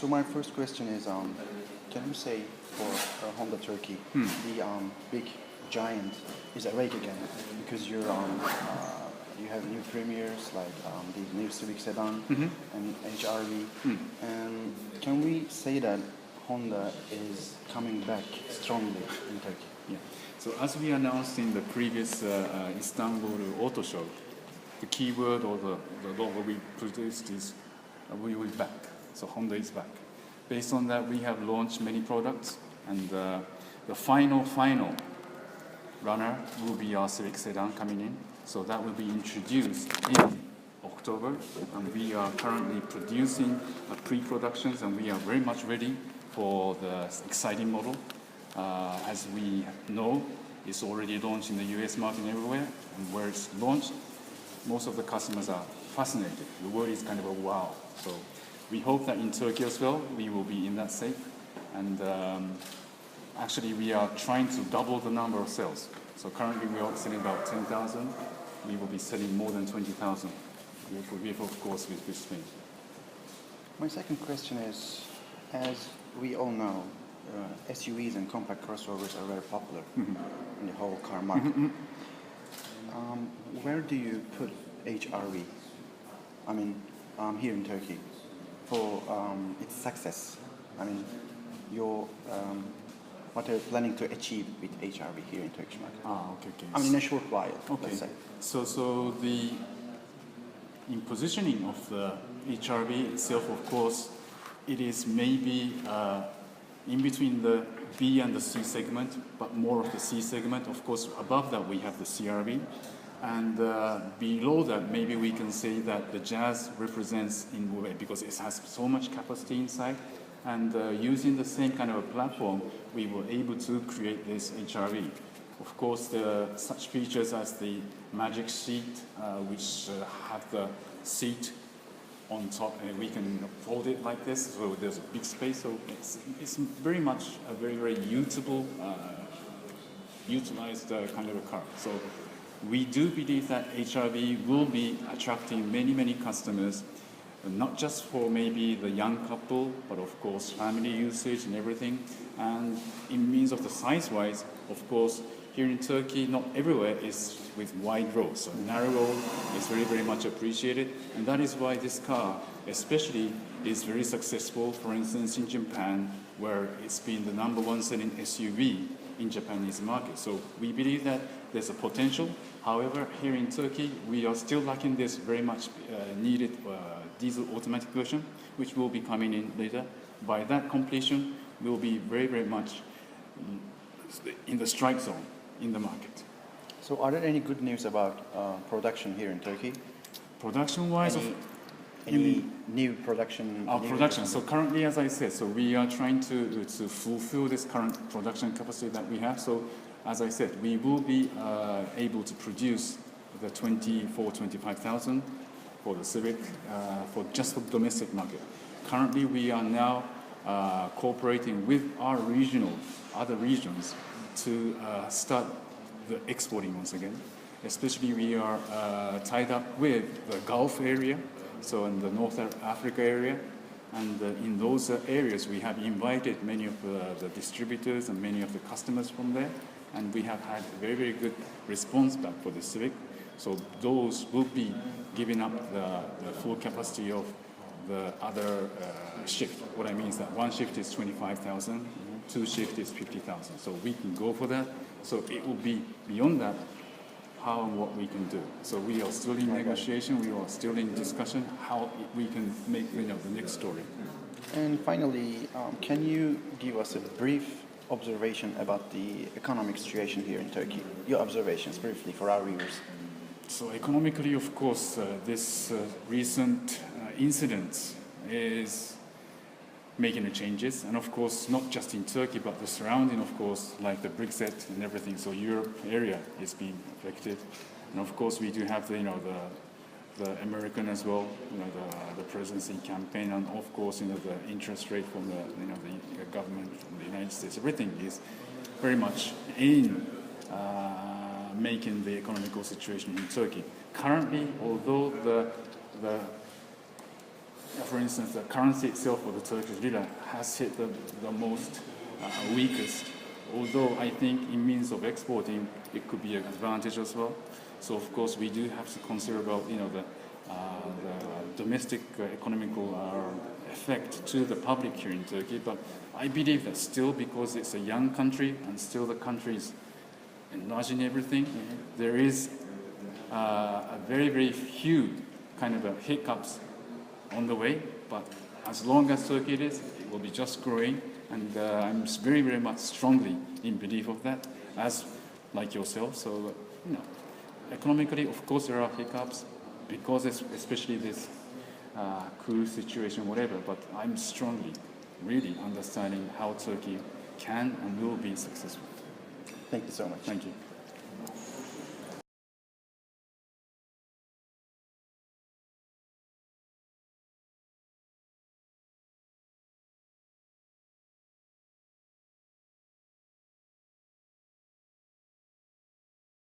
So my first question is, can you say for Honda Turkey, the big giant is awake again because you have new premieres like the new Civic sedan and HRV, and can we say that Honda is coming back strongly in Turkey? Yeah. So as we announced in the previous Istanbul Auto Show, the keyword or the logo we produced is we will be back. So Honda is back. Based on that, we have launched many products, and the final runner will be our Civic sedan coming in. So that will be introduced in October, and we are currently producing pre-productions, and we are very much ready for the exciting model. As we know, it's already launched in the US market everywhere, and where it's launched, most of the customers are fascinated. The word is kind of a wow. So we hope that in Turkey as well, we will be in that state. And actually, we are trying to double the number of sales. So currently, we are selling about 10,000. We will be selling more than 20,000. Of course, with this thing. My second question is, as we all know, SUVs and compact crossovers are very popular in the whole car market. Where do you put HRV? I mean, here in Turkey, for its success. I mean, what are you planning to achieve with HRV here in Turkish market? Okay. I mean, in a short while, okay. Let's say. So in positioning of the HRV itself, of course, it is maybe in between the B and the C segment, but more of the C segment. Of course, above that we have the CRV, and below that maybe we can say that the Jazz represents in a way because it has so much capacity inside, and using the same kind of a platform, we were able to create this HRV. Of course, there are such features as the magic seat, which have the seat on top, and we can fold it like this, so there's a big space. So it's very much a very usable, utilized kind of a car. So we do believe that HRV will be attracting many customers, not just for maybe the young couple, but of course family usage and everything. And in means of the size-wise, of course, here in Turkey, not everywhere is with wide roads. So narrow road is very much appreciated, and that is why this car, especially, is very successful. For instance, in Japan, where it's been the #1 selling SUV in Japanese market. So we believe that there's a potential. However, here in Turkey, we are still lacking this very much needed diesel automatic version, which will be coming in later. By that completion, we'll be very much in the strike zone in the market. So are there any good news about production here in Turkey? Production-wise, any new production? Production. So currently, as I said, so we are trying to fulfill this current production capacity that we have. So as I said, we will be able to produce the 25,000 for the Civic for just the domestic market. Currently, we are now cooperating with our other regions to start the exporting once again. Especially, we are tied up with the Gulf area, so in the North Africa area, and in those areas we have invited many of the distributors and many of the customers from there, and we have had very good response back for the Civic. So those will be giving up the full capacity of the other shift. What I mean is that one shift is 25,000, two shift is 50,000. So we can go for that. So it will be beyond that, how and what we can do. So we are still in negotiation, we are still in discussion, how we can make the next story. And finally, can you give us a brief observation about the economic situation here in Turkey? Your observations briefly for our viewers. So economically, of course, this recent incident is making the changes, and of course not just in Turkey but the surrounding, of course, like the Brexit and everything. So Europe area is being affected, and of course we do have the American as well, the presidency campaign, and of course the interest rate from the government from the United States. Everything is very much in making the economical situation in Turkey currently. Although the for instance, the currency itself for the Turkish lira has hit the most weakest. Although I think in means of exporting, it could be an advantage as well. So of course we do have to consider about the domestic economical effect to the public here in Turkey. But I believe that still, because it's a young country and still the country is enlarging everything, there is a very, very few kind of hiccups on the way. But as long as Turkey is, it will be just growing. And I'm very, very much strongly in belief of that, as like yourself. So, economically, of course, there are hiccups because especially this coup situation, whatever. But I'm strongly, really understanding how Turkey can and will be successful. Thank you so much. Thank you.